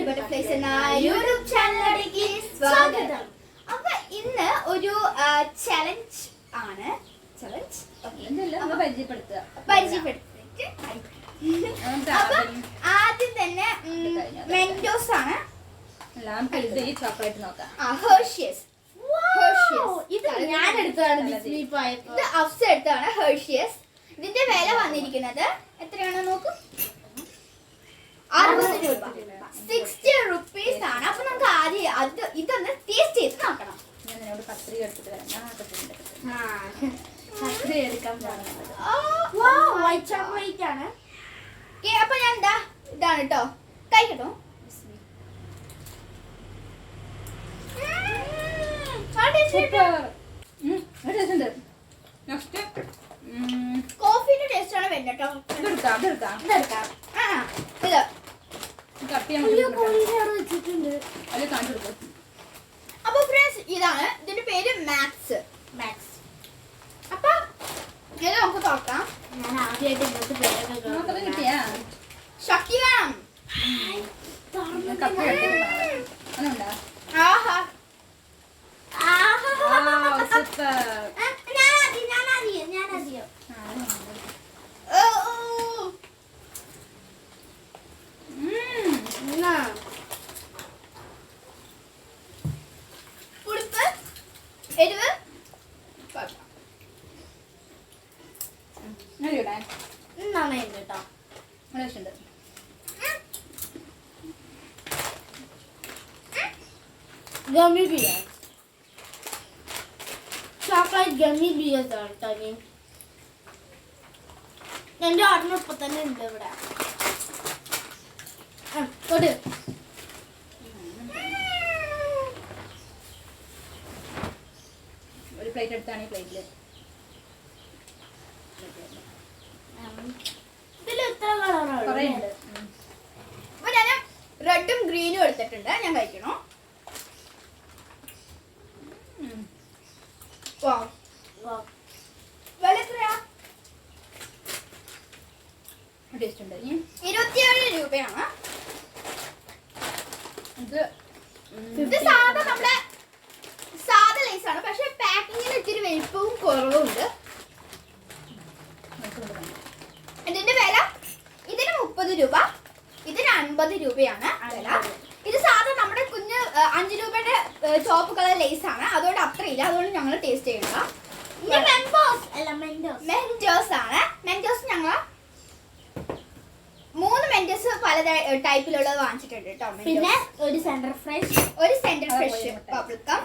Butterflies എന്ന YouTube ചാനലിലേക്ക് സ്വാഗതം. അപ്പൊ ഇന്ന് ഒരു ചലഞ്ച് ആണ്. പരിചയപ്പെടുത്തിട്ട് അപ്പൊ ആദ്യം തന്നെ മെന്റോസ് ആണ്. ഹെർഷിയസ് ഇത് ഞാൻ എടുത്തതാണ്. ഇത് അഫ്സ എടുത്തതാണ് ഹെർഷിയസ്. ഇതിന്റെ വില വന്നിരിക്കുന്നത് എത്രയാണോ നോക്കൂ, 60 രൂപ, 60 rupees ആണ്. അപ്പൊ നമുക്ക് ആദ്യം ഇതൊന്ന് ടേസ്റ്റ് ചെയ്ത് നോക്കണം. വൈറ്റ് ചോക്ലേറ്റ് ആണ്. അപ്പൊ ഞാൻ ഇതാണ് കേട്ടോ, കഴിക്കട്ടോ. കോഫിന്റെ ടേസ്റ്റ് ആണ് വരുന്നത് കേട്ടോ. അപ്പൊ ഫ്രണ്ട്സ്, ഇതാണ് ഇതിന്റെ പേര് മാക്സ്. അപ്പൊ ഇത് നമുക്ക് തുറക്കാം. ഞാൻ ആദ്യമായിട്ട് ശക്തി വേണം. പുളിപ്പ്, എരിവ് നന്നായിട്ടുണ്ട് കേട്ടോ. Gummy bear, chocolate gummy bears ആണ് കേട്ടോ. എന്റെ ഓർഡർ ഇപ്പൊ തന്നെ ഉണ്ട് ഇവിടെ. ഒരു പ്ലേറ്റ് എടുത്താണ് ഈ പ്ലേറ്റില്. ഇതിൽ എത്ര കളറുണ്ട്? അപ്പൊ ഞാൻ റെഡും ഗ്രീനും എടുത്തിട്ടുണ്ട്. ഞാൻ കഴിക്കണോ? വില എത്രയാ? 27 രൂപയാണ്. ഇത് സാധാ നമ്മുടെ സാധാ ലൈസ് ആണ്, പക്ഷെ പാക്കിങ്ങിന് ഇത്തിരി വലിപ്പവും കുറവും ഉണ്ട്. ഇതിന്റെ വില ഇതിന് 30 രൂപ, ഇതിന് 50 രൂപയാണ് വില. ഇത് സാധാ നമ്മുടെ കുഞ്ഞ് 5 രൂപയുടെ ചോപ്പ് കളർ ലേസ് ആണ്, അതുകൊണ്ട് അത്രയില്ല. അതുകൊണ്ട് ഞങ്ങൾ ടേസ്റ്റ് ചെയ്യണ്ട. മെന്റോസ് ആണ്. മെന്റോസ് ഞങ്ങൾ 3 മെന്റോസ് പല ടൈപ്പിലുള്ളത് വാങ്ങിച്ചിട്ടുണ്ട് കേട്ടോ. പിന്നെ ഒരു സെന്റർ ഫ്രഷ് പബ്ലിക്കം.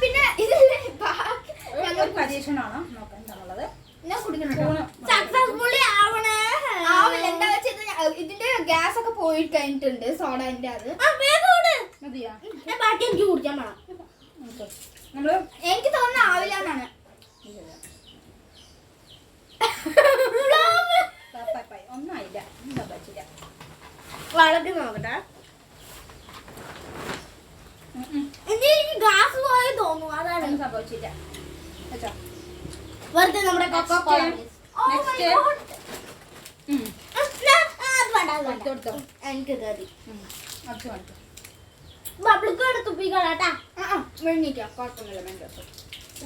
പിന്നെ ഇതില്ലേ പരീക്ഷണമാണോ നോക്കാൻ എന്നുള്ളത്. സക്സസ്ഫുള്ളി ആവില്ല. എന്താ വെച്ചത്, ഇതിന്റെ ഗ്യാസ് ഒക്കെ പോയി കഴിഞ്ഞിട്ടുണ്ട് സോഡന്റെ. അത് ബാക്കി എനിക്ക് കുടിക്കാൻ വേണം. എനിക്ക് തോന്നുന്ന ആവില്ല എന്നാണ്. ഒന്നായില്ല, വളർത്തി നോക്കട്ടെ. ഗ്യാസ് പോയി തോന്നുന്നു, അതാണ് സംഭവിച്ചില്ല. വെറുതെ നമ്മുടെ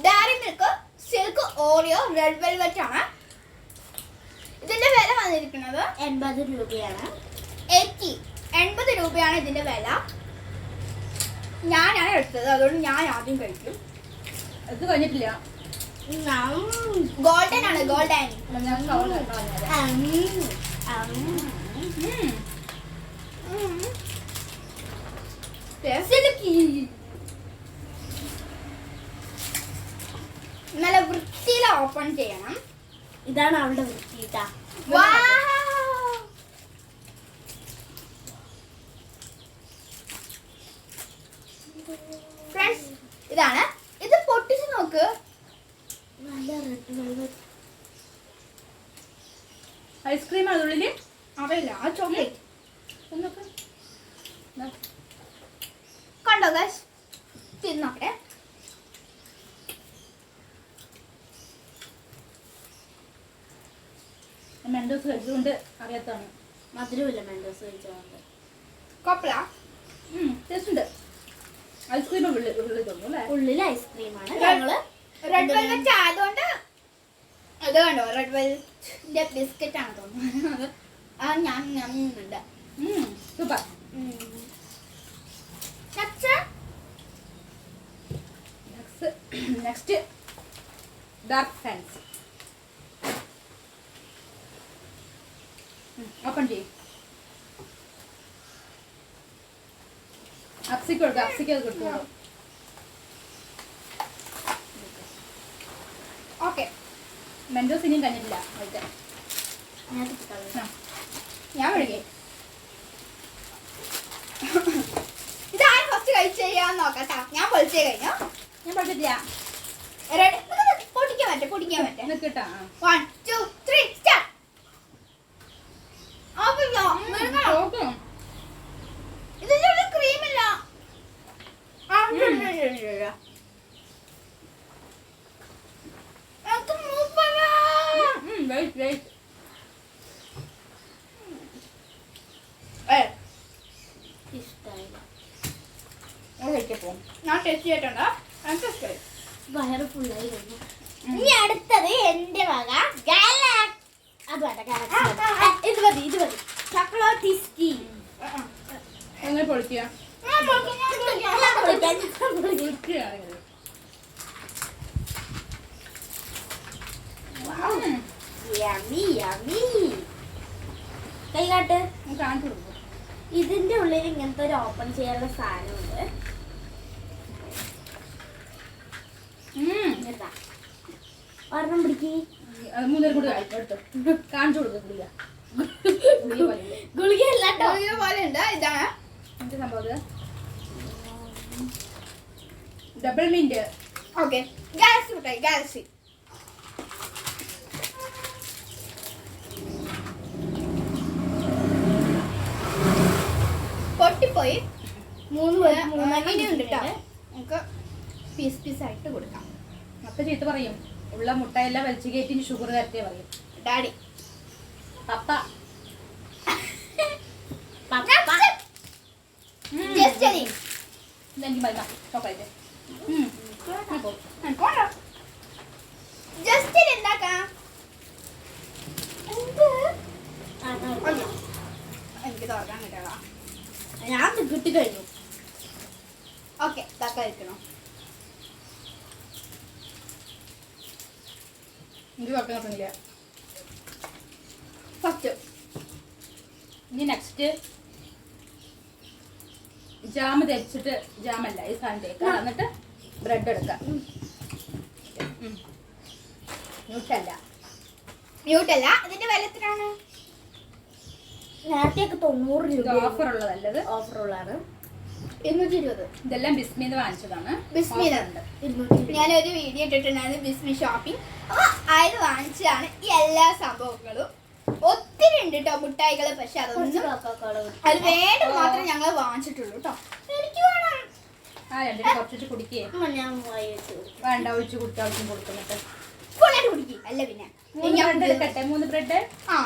Dairy Milk Silk Oreo red velvet ആണ്. ഇതിന്റെ വില വന്നിരിക്കുന്നത് 80 രൂപയാണ്. 80 രൂപയാണ് ഇതിന്റെ വില. ഞാനാണ് എടുത്തത്, അതുകൊണ്ട് ഞാൻ ആദ്യം കഴിക്കും. ഇത് കഴിഞ്ഞിട്ടില്ല. ഗോൾഡൻ ആണ്, ഗോൾഡൻ. നല്ല വൃത്തിയിൽ ഓപ്പൺ ചെയ്യണം. ഇതാണ് അവളുടെ വൃത്തിയിട്ടാ. ഫ്രണ്ട്സ്, ഇതാണ്. ഇത് പൊട്ടിച്ച് നോക്ക്. ഐസ്ക്രീം അതുള്ളില് അറിയില്ല, ആ ചോക്ലേറ്റ് കണ്ടോ ഗൈസ്? തിന്നോട്ടെ. മെൻഡോസ് കഴിച്ചുകൊണ്ട് അറിയാത്തതാണ്. മധുരമില്ല മെൻഡോസ് കഴിച്ചോണ്ട്. കൊപ്പള ടേസ്റ്റ് ഉണ്ട്. ഐസ്ക്രീം ഉള്ളിൽ തോന്നുന്നു അല്ലേ? ഉള്ളിൽ ഐസ്ക്രീമാണ്. ഞങ്ങള് റെഡ് വെൽവെറ്റ് ആയതുകൊണ്ട് ഇത് കണ്ടോ, റെഡ് വെൽവെറ്റിന്റെ ബിസ്ക്കറ്റ് ആണ് തോന്നുന്നത്. അത് ഞാൻ ഉണ്ട്. Super. Next dark fancy. Open ചെയ്യും. അപ്സിക്ക് കൊടുക്കാം. അപ്സിക്ക് അത് കൊടുത്തോളൂ. ഓക്കെ, മെൻഡോസ് ഇനിയും കഴിഞ്ഞിട്ടില്ല. കഴിക്കാൻ ഞാൻ വിളിക്കേ. ഇതാരും ഫസ്റ്റ് കഴിച്ച് ചെയ്യാൻ നോക്കട്ടാ. ഞാൻ പൊളിച്ചേ കഴിഞ്ഞു. ഞാൻ പഠിച്ചിട്ടില്ല. റെഡി, പൊടിക്കാൻ പറ്റേ. കിട്ടാ. 1 2 3 സ്റ്റാർട്ട്. ഇതിന്റെ ഉള്ളിൽ ക്രീമില്ല. ഇഷ്ടായില്ല. ഞാൻ ടേസ്റ്റ് ചെയ്തിട്ടുണ്ട്. എനിക്ക് ഇഷ്ടമായി. വയറ് ഫുള്ളായി കഴിഞ്ഞു. ഇനി അടുത്തത് എന്റെ വക അത് വേണ്ട. ഇത് മതി. ചോക്ലേറ്റ് എങ്ങനെ പൊളിക്കുക? കൈകാട്ട്. കാണിച്ചു കൊടുക്കും. ഇതിന്റെ ഉള്ളിൽ ഇങ്ങനത്തെ ഒരു ഓപ്പൺ ചെയ്യാനുള്ള സാധനമുണ്ട്. ഒരെണ്ണം പിടിക്ക്. അത് മൂന്നേരം കൂടി എടുത്തു കാണിച്ചു കൊടുക്കും. ഗുളിക അല്ല കേട്ടോ. പോലെ ഉണ്ട്. ഇതാണ് എന്ത് സംഭവം? Double mint. ഓക്കെ, ഗാലക്സി മിഠായി. ഗാലക്സി പൊട്ടിപ്പോയി. ഉണ്ട് കേട്ടോ. നമുക്ക് പീസ് ആയിട്ട് കൊടുക്കാം. അപ്പൊ ചീത്ത പറയും. ഉള്ള മുട്ടയെല്ലാം വലിച്ചു കയറ്റി ഷുഗർ കയറ്റിയേ പറയും. ഡാഡി പപ്പ ഇതെനിക്ക് മരുന്നാ ചോക്ലേറ്റ്. ജസ്റ്റ് എന്താക്കാം? എനിക്ക് തുറക്കാൻ കിട്ടണം. ഞാൻ കിട്ടിക്കഴിഞ്ഞു. ഓക്കെ, കഴിക്കണോ? എനിക്ക് തുറക്കാൻ കിട്ടുന്നില്ല. ഫസ്റ്റ് ഇനി നെക്സ്റ്റ് ജാം തേച്ചിട്ട്, ജാമല്ല ഈ സാധനം തേക്കാം. എന്നിട്ട് ബ്രെഡ് എടുക്കാം. മ്യൂട്ടല്ല. ഇതിന്റെ വില എത്രയാണ്? നേരത്തെയൊക്കെ 90 രൂപ ഓഫർ ഉള്ളതല്ലത്. ഓഫറുള്ളതാണ്. 220. ഇതെല്ലാം ബിസ്മിന്ന് വാങ്ങിച്ചതാണ്. ബിസ്മിന്നുണ്ട്. ഞാനൊരു വീഡിയോ ഇട്ടിട്ടുണ്ടായിരുന്നു ബിസ്മി ഷോപ്പിംഗ്. അപ്പൊ അതിൽ വാങ്ങിച്ചതാണ് ഈ എല്ലാ സംഭവങ്ങളും. ഒത്തിരി ഉണ്ട് കേട്ടോ മുട്ടായികള്. പക്ഷെ അതൊന്നും അത് വേണ്ട മാത്രമേ ഞങ്ങൾ വാങ്ങിച്ചിട്ടുള്ളൂ കേട്ടോ. എനിക്ക് വേണം. കുറച്ചിട്ട് കുടിക്കേ. ഞാൻ വായി വെച്ച് വേണ്ട, ഒഴിച്ച് കുട്ടികൾക്കും കൊടുക്കുന്നിട്ട് ഫുള്ളായിട്ട് കുടിക്കും. അല്ല പിന്നെ 3 ബ്രെഡ് എടുക്കട്ടെ. 3 ബ്രെഡ്. ആ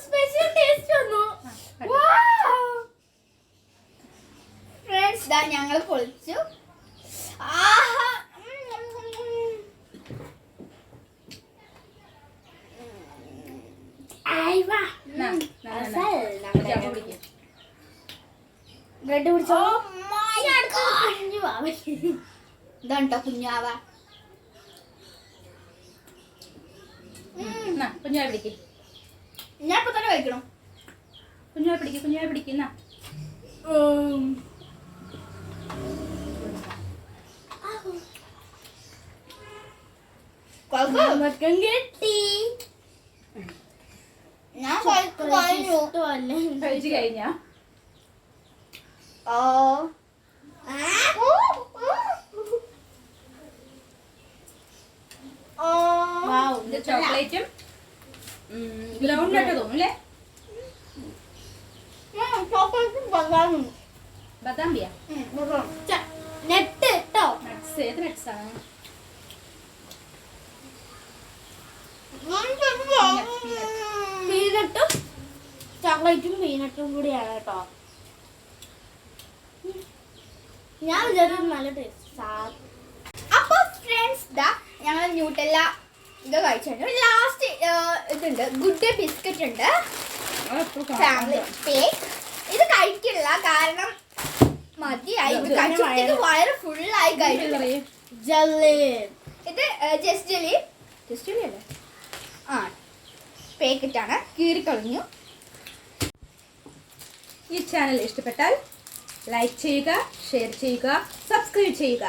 സ്പെഷ്യൽ ടേസ്റ്റ് വന്നു. ഫ്രണ്ട്സ്, ഞങ്ങൾ പൊളിച്ചു. ബ്രെഡ് പിടിച്ചോ. ഇതാണ്ടോ കുഞ്ഞാവ. കുഞ്ഞായ പിടിക്ക്. ഞാൻ ഇപ്പൊ തന്നെ കഴിക്കണം. കുഞ്ഞായ പിടിക്കുന്ന കിട്ടി. ഞാൻ കഴിഞ്ഞു. കഴിച്ചു കഴിഞ്ഞാ ചോക്ലേറ്റും ഗ്രൗണ്ട് നട്ട് തോന്നുന്നു അല്ലേ? ബദാമിയാ? നെറ്റ് കേട്ടോ. നട്ട്സ്. ഏത് നട്ട്സ് ആണ്? പീനട്ടും ചോക്ലേറ്റും പീനട്ടും കൂടിയാണ് കേട്ടോ. ഞാൻ വിചാരിച്ചു നല്ല ടേസ്റ്റ്. അപ്പൊ ഫ്രണ്ട്സ് ദാ ഞങ്ങൾ ന്യൂട്ടെല്ല ഇത് കഴിച്ചു. ലാസ്റ്റ് ഇതുണ്ട്, ഗുഡ് ഡേ ബിസ്ക്കറ്റ് ഉണ്ട്, ഫാമിലി പേക്ക്. ഇത് കഴിക്കില്ല കാരണം മതിയായി, ഇത് കഴിച്ചിട്ട് വയറ് ഫുള്ളായി കഴിച്ചു. ജെല്ലി. ഇത് ജസ്റ്റ് ജെല്ലി അല്ലേ? ആ, പാക്കറ്റാണ്, കീറിക്കളഞ്ഞു. ഈ ചാനൽ ഇഷ്ടപ്പെട്ടാൽ ലൈക്ക് ചെയ്യുക, ഷെയർ ചെയ്യുക, സബ്സ്ക്രൈബ് ചെയ്യുക.